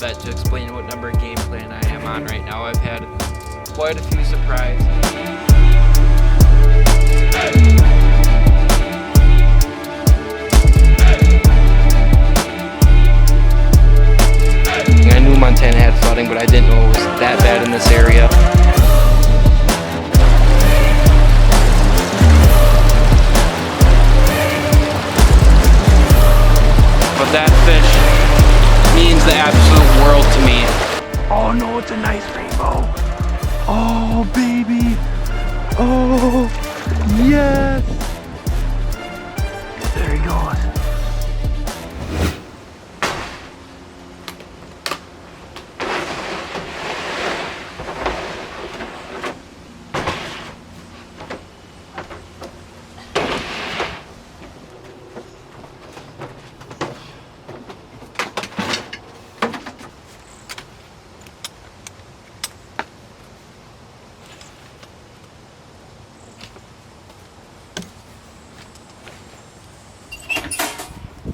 alphabet to explain what number game plan I am on right now. I've had quite a few surprises. I knew Montana had flooding, but I didn't know it was that bad in this area. But that fish means the absolute world to me. Oh no, it's a nice rainbow. Oh baby. Oh yes. There he goes.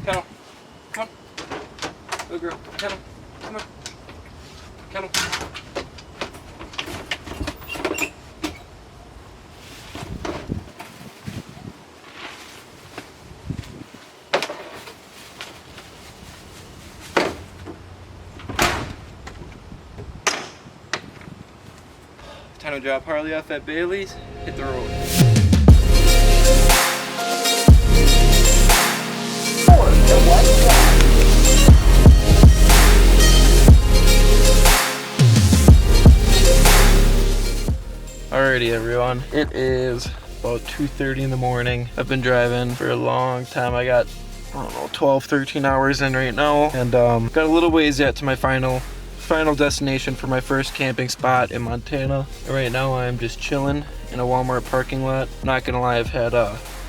Kennel, come on. Good girl. Kennel, come on. Kennel. Time to drop Harley off at Bailey's, hit the road. Alrighty everyone, it is about 2:30 in the morning. I've been driving for a long time. I got, I don't know, 12-13 hours in right now, and got a little ways yet to my final destination for my first camping spot in Montana. And right now I'm just chilling in a Walmart parking lot. Not gonna lie, I've had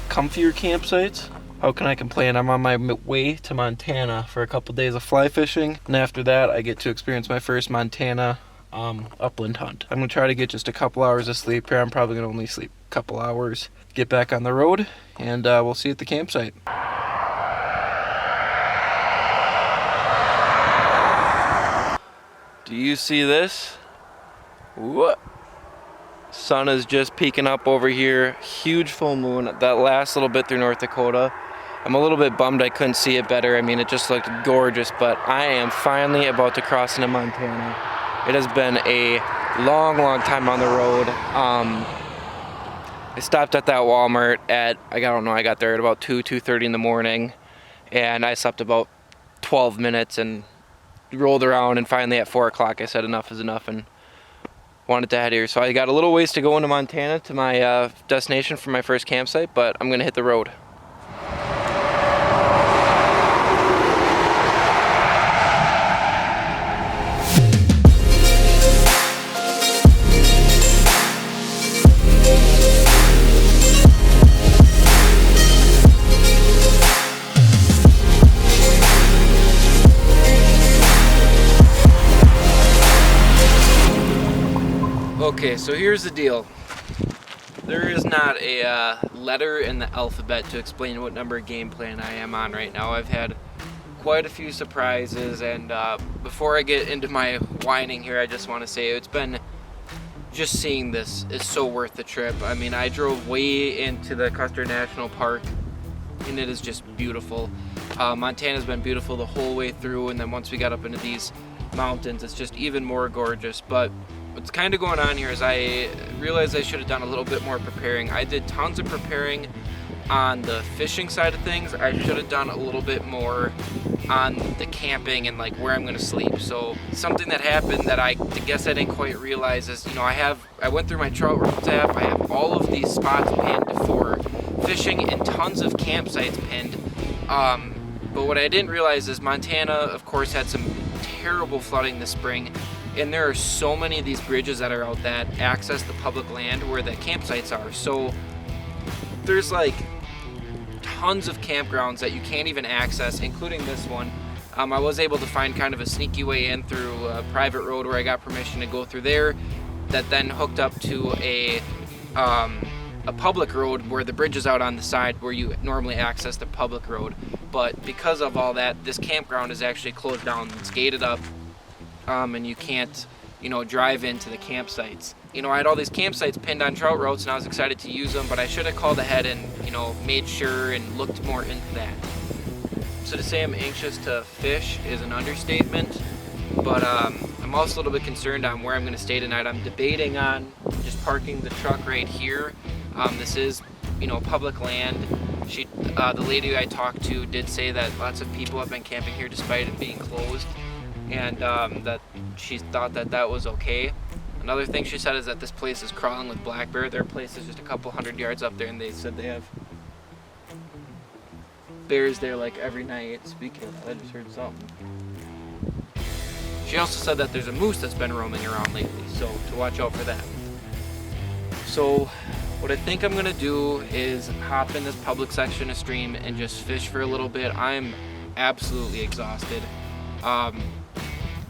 comfier campsites. How can I complain? I'm on my way to Montana for a couple days of fly fishing, and after that I get to experience my first Montana upland hunt. I'm gonna try to get just a couple hours of sleep here. I'm probably gonna only sleep a couple hours, get back on the road, and we'll see you at the campsite. Do you see this? What? Sun is just peeking up over here. Huge full moon that last little bit through North Dakota. I'm a little bit bummed I couldn't see it better. I mean, it just looked gorgeous, but I am finally about to cross into Montana. It has been a long time on the road. I stopped at that Walmart at, I got there at about 2:30 in the morning, and I slept about 12 minutes and rolled around, and finally at 4 o'clock I said enough is enough and wanted to head here. So I got a little ways to go into Montana to my destination for my first campsite, but I'm gonna hit the road. Okay, so here's the deal. There is not a letter in the alphabet to explain what number game plan I am on right now. I've had quite a few surprises, and before I get into my whining here, I just want to say it's been, just seeing this is so worth the trip. I mean, I drove way into the Custer National Park, and it is just beautiful. Montana's been beautiful the whole way through, and then once we got up into these mountains, it's just even more gorgeous. But what's kind of going on here is I realized I should have done a little bit more preparing. I did tons of preparing on the fishing side of things. I should have done a little bit more on the camping and like where I'm gonna sleep. So something that happened that I guess I didn't quite realize is, you know, I went through my trout routes app. I have all of these spots pinned for fishing and tons of campsites pinned. But what I didn't realize is Montana, of course, had some terrible flooding this spring. And there are so many of these bridges that are out that access the public land where the campsites are. So there's like tons of campgrounds that you can't even access, including this one. I was able to find kind of a sneaky way in through a private road where I got permission to go through there, that then hooked up to a public road where the bridge is out on the side where you normally access the public road. But because of all that, this campground is actually closed down. It's gated up. and you can't, you know, drive into the campsites. You know, I had all these campsites pinned on trout routes and I was excited to use them, but I should have called ahead and, you know, made sure and looked more into that. So to say I'm anxious to fish is an understatement, but I'm also a little bit concerned on where I'm going to stay tonight. I'm debating on just parking the truck right here. This is, you know, public land. The lady I talked to did say that lots of people have been camping here despite it being closed, and that she thought that that was okay. Another thing she said is that this place is crawling with black bear. Their place is just a couple hundred yards up there, and they said they have bears there like every night. Speaking of that, I just heard something. She also said that there's a moose that's been roaming around lately, so to watch out for that. So what I think I'm gonna do is hop in this public section of stream and just fish for a little bit. I'm absolutely exhausted.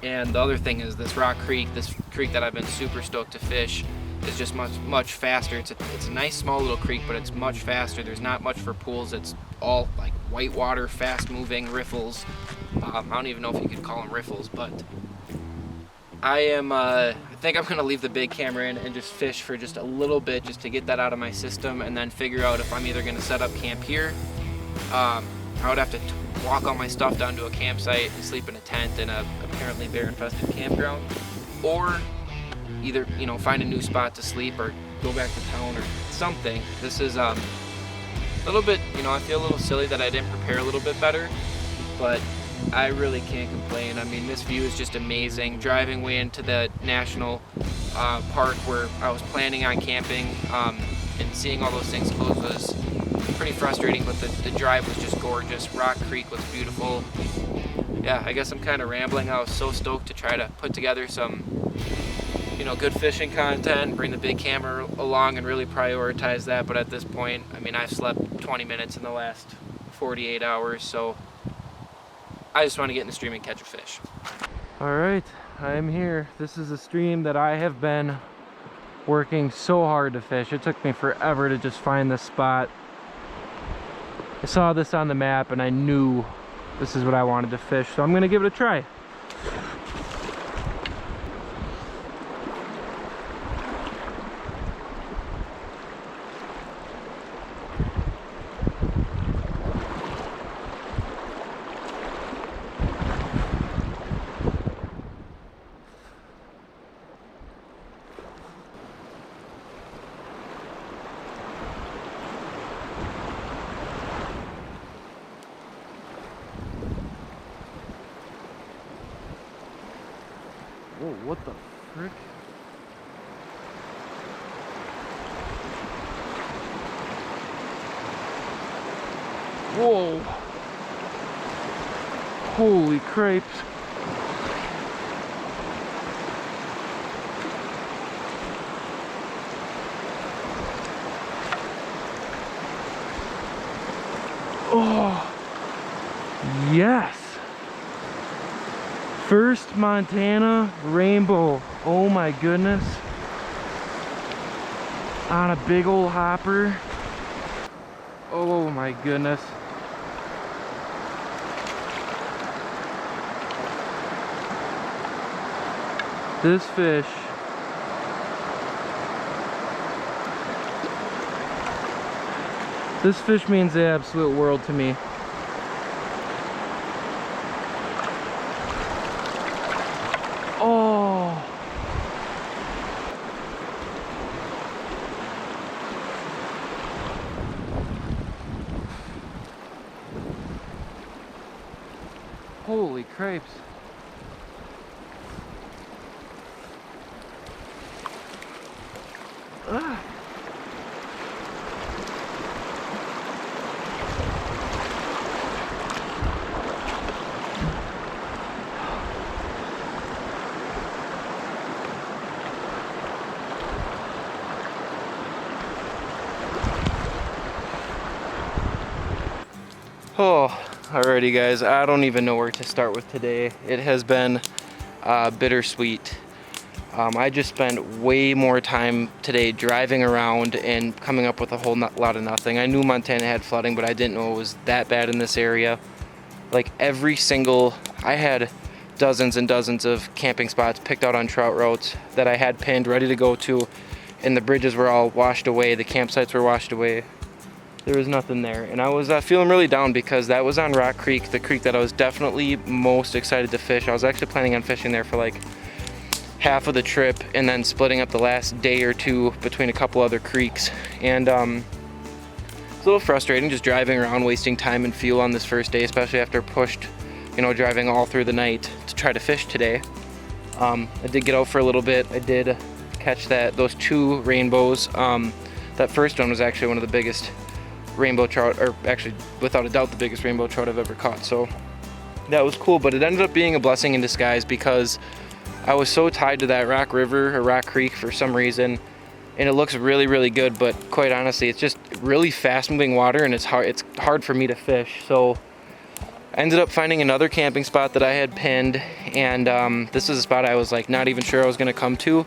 And the other thing is this Rock Creek, this creek that I've been super stoked to fish, is just much faster. It's a nice small little creek, but it's much faster. There's not much for pools. It's all like whitewater, fast moving riffles. I don't even know if you could call them riffles, but I think I'm gonna leave the big camera in and just fish for just a little bit just to get that out of my system, and then figure out if I'm either gonna set up camp here. I would have to walk all my stuff down to a campsite and sleep in a tent in a apparently bear infested campground, or either, you know, find a new spot to sleep or go back to town or something. This is a little bit, you know, I feel a little silly that I didn't prepare a little bit better, but I really can't complain. I mean, this view is just amazing. Driving way into the national park where I was planning on camping, and seeing all those things close was pretty frustrating, but the drive was just gorgeous. Rock Creek was beautiful. Yeah, I guess I'm kind of rambling. I was so stoked to try to put together some, you know, good fishing content, bring the big camera along and really prioritize that, but at this point, I mean, I've slept 20 minutes in the last 48 hours, so I just want to get in the stream and catch a fish. All right, I'm here. This is a stream that I have been working so hard to fish. It took me forever to just find this spot. I saw this on the map and I knew this is what I wanted to fish, so I'm gonna give it a try. Whoa, what the frick? Whoa! Holy crapes! Oh! Yes! First Montana rainbow. Oh my goodness. On a big old hopper. Oh my goodness. This fish means the absolute world to me. Oh. Holy crapes. Ah. Oh, alrighty guys, I don't even know where to start with today. It has been bittersweet. I just spent way more time today driving around and coming up with a whole lot of nothing. I knew Montana had flooding, but I didn't know it was that bad in this area. Like every single, I had dozens and dozens of camping spots picked out on trout routes that I had pinned, ready to go to, and the bridges were all washed away, the campsites were washed away. There was nothing there, and I was feeling really down because that was on Rock Creek, the creek that I was definitely most excited to fish. I was actually planning on fishing there for like half of the trip and then splitting up the last day or two between a couple other creeks. And it's a little frustrating just driving around, wasting time and fuel on this first day, especially after pushed, you know, driving all through the night to try to fish today. I did get out for a little bit. I did catch those 2 rainbows. That first one was actually one of the biggest rainbow trout, or actually without a doubt the biggest rainbow trout I've ever caught, so that was cool. But it ended up being a blessing in disguise because I was so tied to that Rock River or Rock Creek for some reason, and it looks really, really good, but quite honestly it's just really fast moving water and it's hard for me to fish. So I ended up finding another camping spot that I had pinned, and this is a spot I was like not even sure I was gonna come to,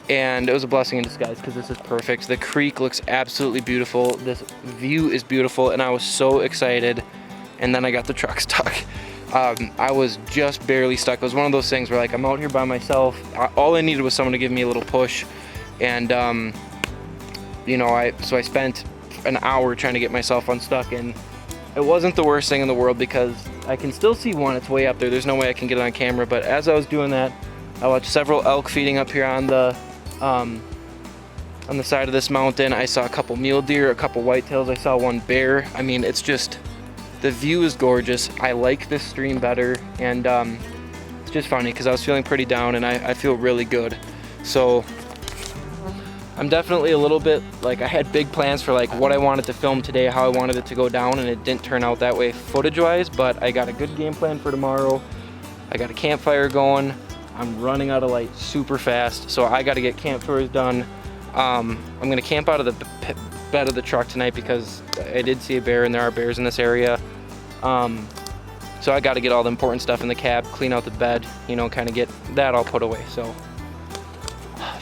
and it was a blessing in disguise because this is perfect. The creek looks absolutely beautiful, this view is beautiful, and I was so excited, and then I got the truck stuck. I was just barely stuck. It was one of those things where like I'm out here by myself, all I needed was someone to give me a little push, and you know, so I spent an hour trying to get myself unstuck, and it wasn't the worst thing in the world because I can still see one, it's way up there, there's no way I can get it on camera, but as I was doing that I watched several elk feeding up here on the side of this mountain. I saw a couple mule deer, a couple whitetails, I saw one bear. I mean, it's just, the view is gorgeous. I like this stream better, and it's just funny because I was feeling pretty down and I feel really good. So I'm definitely a little bit, like I had big plans for like what I wanted to film today, how I wanted it to go down, and it didn't turn out that way footage wise, but I got a good game plan for tomorrow. I got a campfire going. I'm running out of light super fast, so I got to get camp tours done. I'm gonna camp out of the bed of the truck tonight because I did see a bear, and there are bears in this area. So I got to get all the important stuff in the cab, clean out the bed, you know, kind of get that all put away. So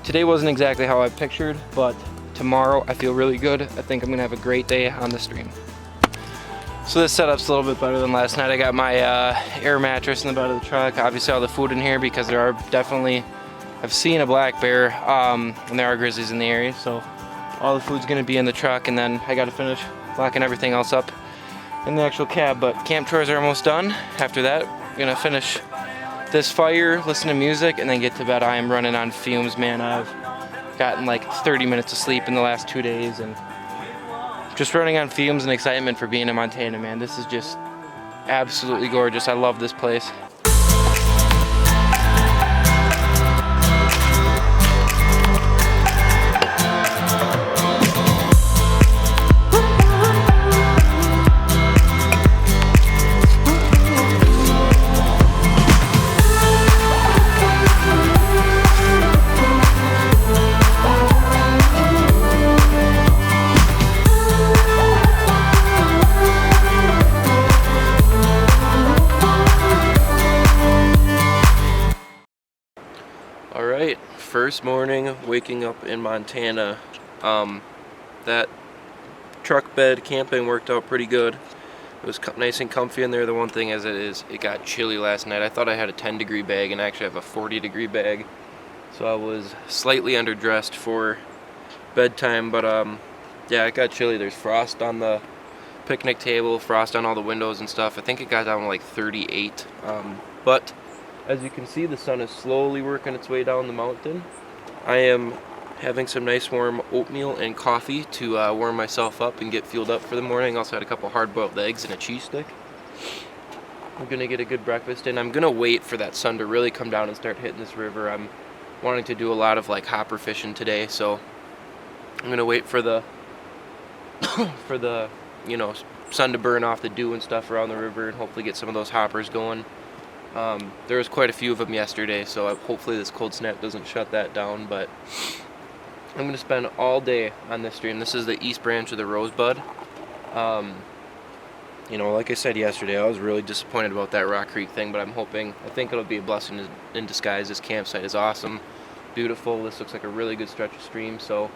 today wasn't exactly how I pictured, but tomorrow I feel really good. I think I'm gonna have a great day on the stream. So this setup's a little bit better than last night. I got my air mattress in the bed of the truck. Obviously all the food in here because there are definitely, I've seen a black bear, and there are grizzlies in the area, so all the food's gonna be in the truck, and then I gotta finish locking everything else up in the actual cab. But camp chores are almost done. After that, I'm gonna finish this fire, listen to music, and then get to bed. I am running on fumes, man. I've gotten like 30 minutes of sleep in the last 2 days, and just running on fumes and excitement for being in Montana, man. This is just absolutely gorgeous. I love this place. First morning waking up in Montana. That truck bed camping worked out pretty good. It was nice and comfy in there. The one thing it got chilly last night. I thought I had a 10-degree bag and I actually have a 40-degree bag, so I was slightly underdressed for bedtime. But yeah, it got chilly. There's frost on the picnic table, frost on all the windows and stuff. I think it got down to like 38, but as you can see, the sun is slowly working its way down the mountain. I am having some nice warm oatmeal and coffee to warm myself up and get fueled up for the morning. Also had a couple hard-boiled eggs and a cheese stick. I'm gonna get a good breakfast, and I'm gonna wait for that sun to really come down and start hitting this river. I'm wanting to do a lot of like hopper fishing today, so I'm gonna wait for the for the, you know, sun to burn off the dew and stuff around the river and hopefully get some of those hoppers going. There was quite a few of them yesterday, so hopefully this cold snap doesn't shut that down. But I'm going to spend all day on this stream. This is the east branch of the Rosebud. You know, like I said yesterday, I was really disappointed about that Rock Creek thing, but I think it'll be a blessing in disguise. This campsite is awesome, beautiful. This looks like a really good stretch of stream, so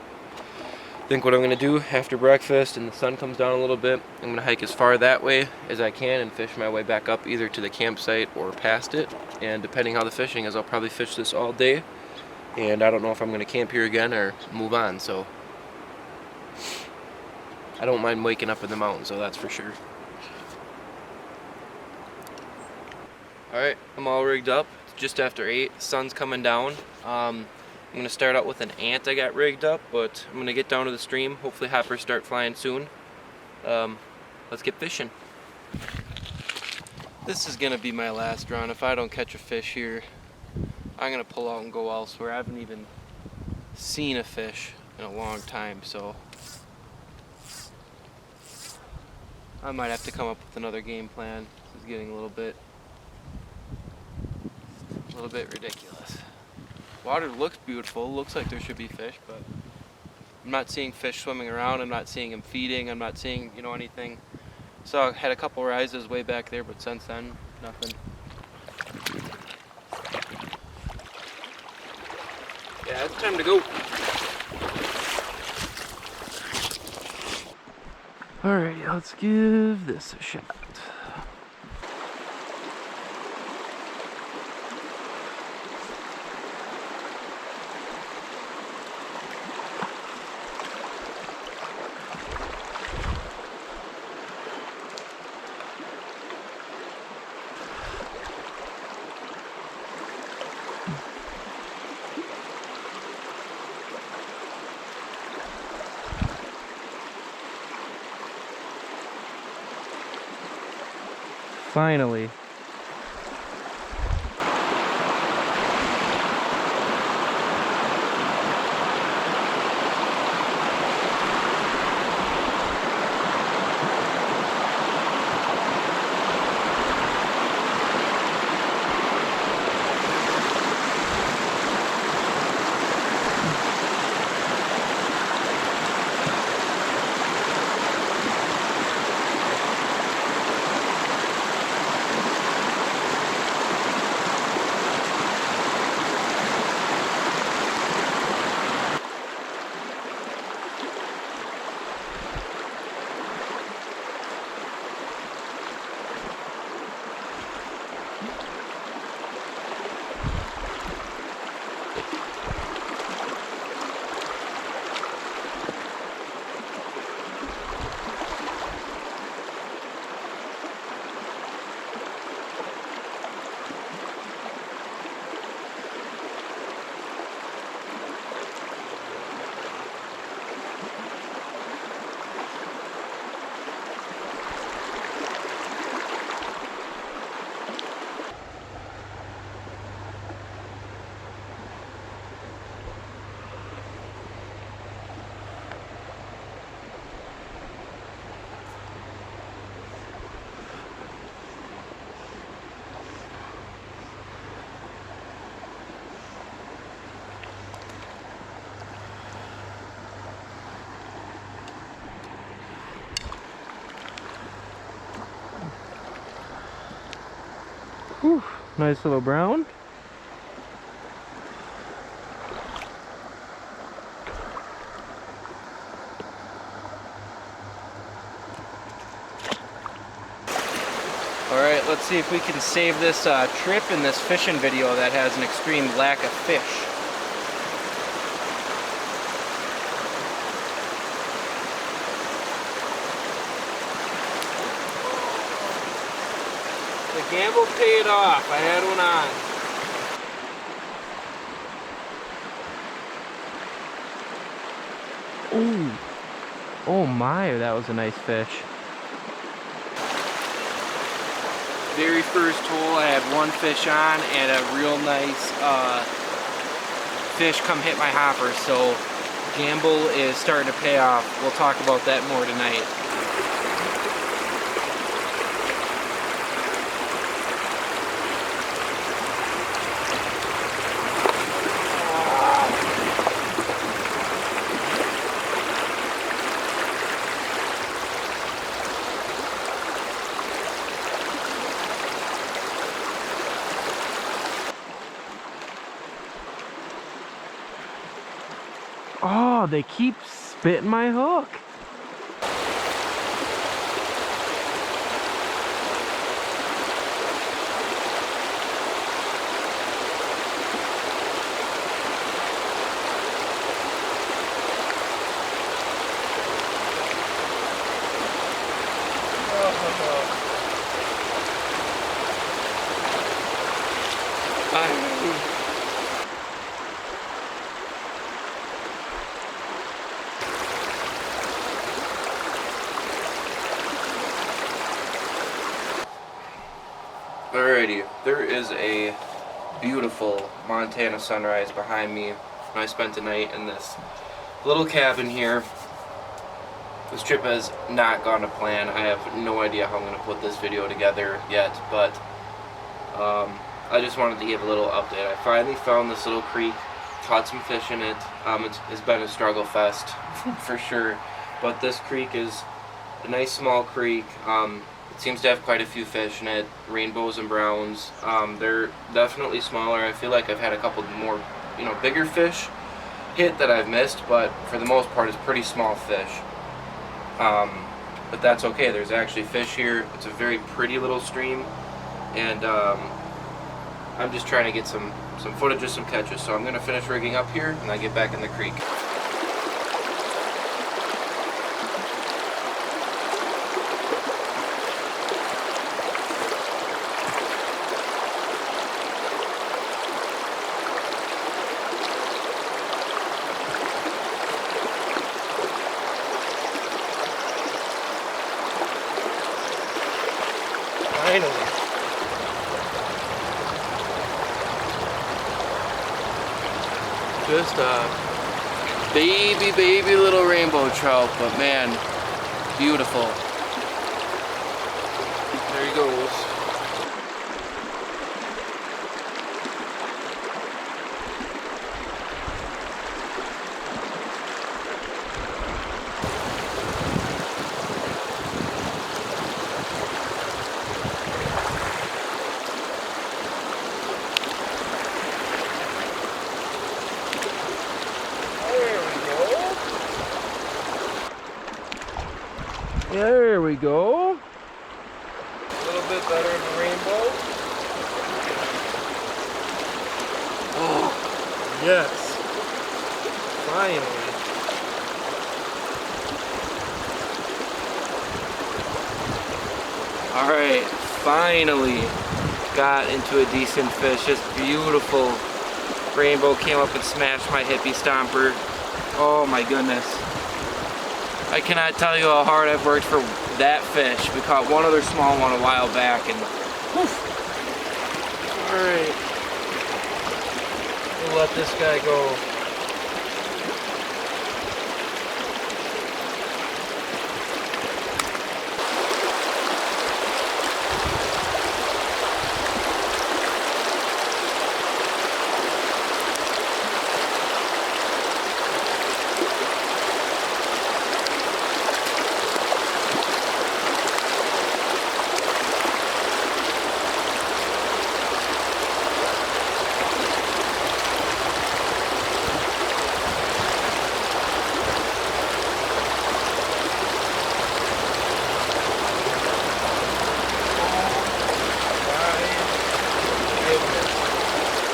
I think what I'm gonna do after breakfast and the sun comes down a little bit, I'm gonna hike as far that way as I can and fish my way back up either to the campsite or past it. And depending how the fishing is, I'll probably fish this all day. And I don't know if I'm gonna camp here again or move on, so I don't mind waking up in the mountains, so that's for sure. Alright, I'm all rigged up. It's just after 8, the sun's coming down. I'm gonna start out with an ant I got rigged up, but I'm gonna get down to the stream. Hopefully hoppers start flying soon. Let's get fishing. This is gonna be my last run. If I don't catch a fish here, I'm gonna pull out and go elsewhere. I haven't even seen a fish in a long time, so I might have to come up with another game plan. This is getting a little bit ridiculous. Water looks beautiful, looks like there should be fish, but I'm not seeing fish swimming around, I'm not seeing them feeding, I'm not seeing, anything. So I had a couple rises way back there, but since then, nothing. Yeah, it's time to go. Alright, let's give this a shot. Finally. Whew, nice little brown. Alright, let's see if we can save this trip in this fishing video that has an extreme lack of fish. The gamble paid off. I had one on. Oh, oh my, that was a nice fish. Very first hole, I had one fish on and a real nice fish come hit my hopper, so gamble is starting to pay off. We'll talk about that more tonight. Oh, they keep bit my hook. Alrighty, there is a beautiful Montana sunrise behind me. I spent the night in this little cabin here. This trip has not gone to plan. I have no idea how I'm going to put this video together yet, but I just wanted to give a little update. I finally found this little creek, caught some fish in it. It's been a struggle fest for sure, but this creek is a nice small creek. It seems to have quite a few fish in it, rainbows and browns. They're definitely smaller. I feel like I've had a couple more, bigger fish hit that I've missed, but for the most part it's pretty small fish. But that's okay. There's actually fish here. It's a very pretty little stream, and I'm just trying to get some footage of some catches. So I'm going to finish rigging up here and then get back in the creek. Finally. Just a baby little rainbow trout, but man, beautiful. There he goes. There we go. A little bit better of a rainbow. Oh, yes. Finally. Alright, finally got into a decent fish. This beautiful rainbow came up and smashed my hippie stomper. Oh my goodness. I cannot tell you how hard I've worked for that fish. We caught one other small one a while back, and alright, we'll let this guy go.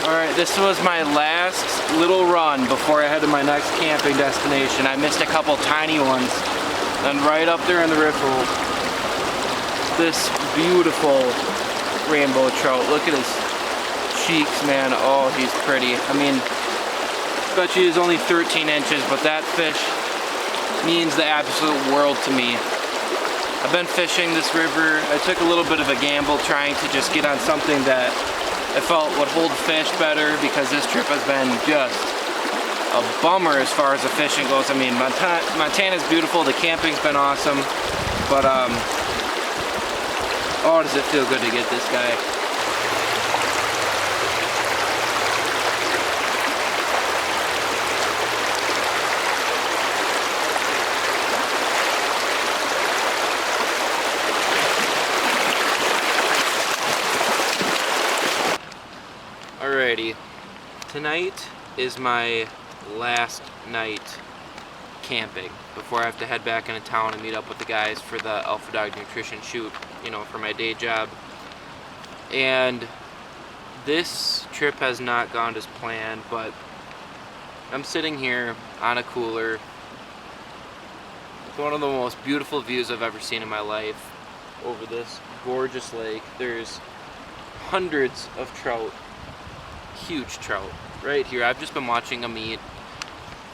Alright, this was my last little run before I head to my next camping destination. I missed a couple tiny ones. And right up there in the riffle, this beautiful rainbow trout. Look at his cheeks, man. Oh, he's pretty. I mean, bet you he's only 13 inches, but that fish means the absolute world to me. I've been fishing this river. I took a little bit of a gamble trying to just get on something that I felt would hold fish better, because this trip has been just a bummer as far as the fishing goes. I mean, Montana's beautiful, the camping's been awesome, but oh, does it feel good to get this guy. Alrighty, tonight is my last night camping before I have to head back into town and meet up with the guys for the Alpha Dog Nutrition shoot, you know, for my day job. And this trip has not gone as planned, but I'm sitting here on a cooler with one of the most beautiful views I've ever seen in my life over this gorgeous lake. There's hundreds of trout, huge trout, right here. I've just been watching them eat,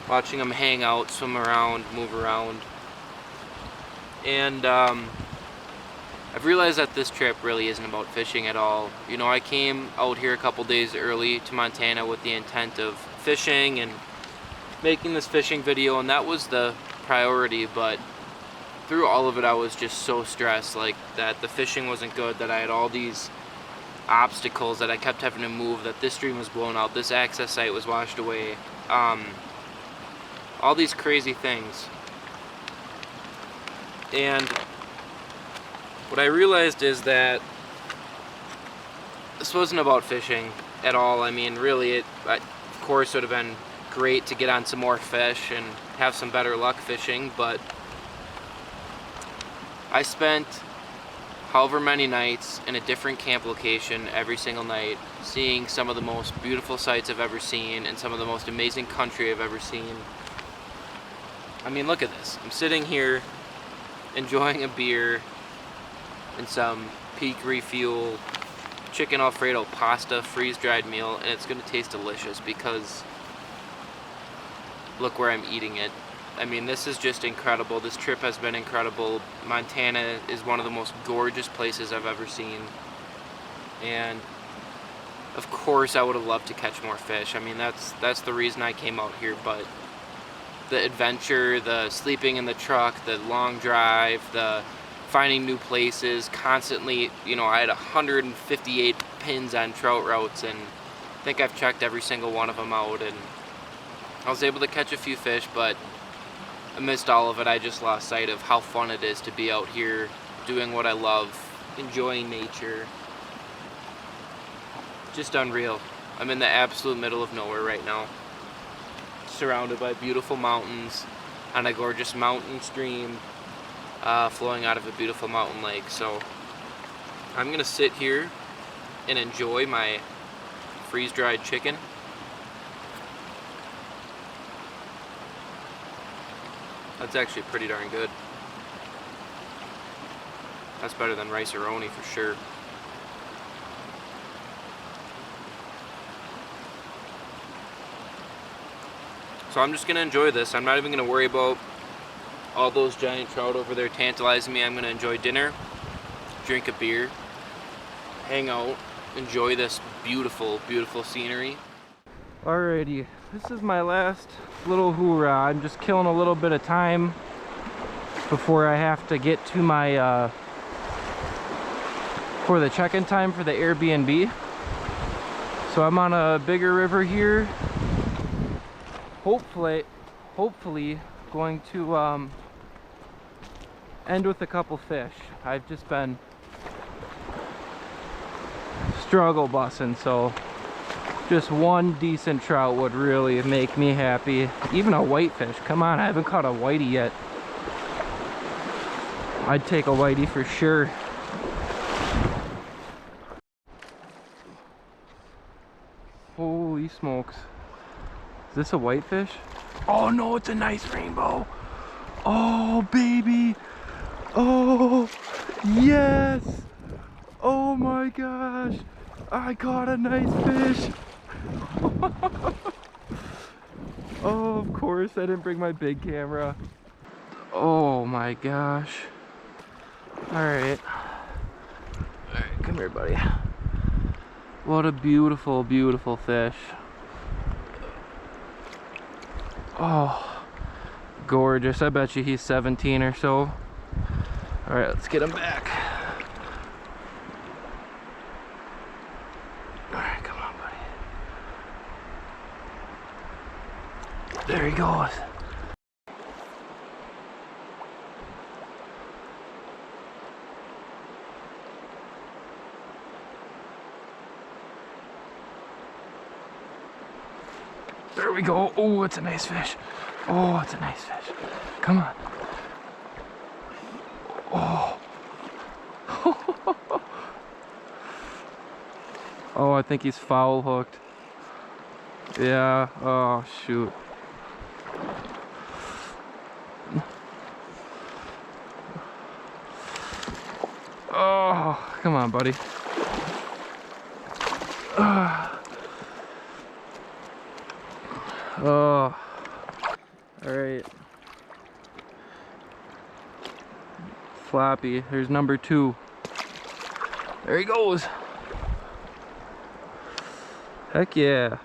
watching them hang out, swim around, move around. And I've realized that this trip really isn't about fishing at all. You know, I came out here a couple days early to Montana with the intent of fishing and making this fishing video, and that was the priority, but through all of it I was just so stressed, like that the fishing wasn't good, that I had all these obstacles that I kept having to move, that this stream was blown out, this access site was washed away, all these crazy things. And what I realized is that this wasn't about fishing at all. I mean, really, of course, it would have been great to get on some more fish and have some better luck fishing, but I spent however many nights in a different camp location every single night, seeing some of the most beautiful sights I've ever seen and some of the most amazing country I've ever seen. I mean, look at this. I'm sitting here enjoying a beer and some Peak Refuel chicken Alfredo pasta freeze-dried meal, and it's going to taste delicious because look where I'm eating it. I mean, this is just incredible. This trip has been incredible. Montana is one of the most gorgeous places I've ever seen, and of course I would have loved to catch more fish. I mean, that's the reason I came out here, but the adventure, the sleeping in the truck, the long drive, the finding new places, constantly, you know, I had 158 pins on trout routes, and I think I've checked every single one of them out, and I was able to catch a few fish, but amidst all of it, I just lost sight of how fun it is to be out here doing what I love, enjoying nature. Just unreal. I'm in the absolute middle of nowhere right now, surrounded by beautiful mountains on a gorgeous mountain stream flowing out of a beautiful mountain lake. So I'm gonna sit here and enjoy my freeze-dried chicken. That's actually pretty darn good. That's better than rice-a-roni for sure. So I'm just gonna enjoy this. I'm not even gonna worry about all those giant trout over there tantalizing me. I'm gonna enjoy dinner, drink a beer, hang out, enjoy this beautiful, beautiful scenery. Alrighty, this is my last little hoorah. I'm just killing a little bit of time before I have to get to my for the check-in time for the Airbnb. So I'm on a bigger river here. Hopefully going to end with a couple fish. I've just been struggle bussing, so just one decent trout would really make me happy. Even a whitefish, come on, I haven't caught a whitey yet. I'd take a whitey for sure. Holy smokes. Is this a whitefish? Oh no, it's a nice rainbow. Oh baby. Oh yes. Oh my gosh. I caught a nice fish. Oh, of course I didn't bring my big camera. Oh my gosh. Alright, come here, buddy. What a beautiful, beautiful fish. Oh, gorgeous. I bet you he's 17 or so. Alright, let's get him back. Alright, come on, buddy. There he goes. There we go. Oh, it's a nice fish. Oh, it's a nice fish. Come on. Oh. Oh, I think he's foul hooked. Yeah. Oh, shoot. Oh, come on, buddy. Oh. All right. Floppy. Here's number 2. There he goes. Heck yeah.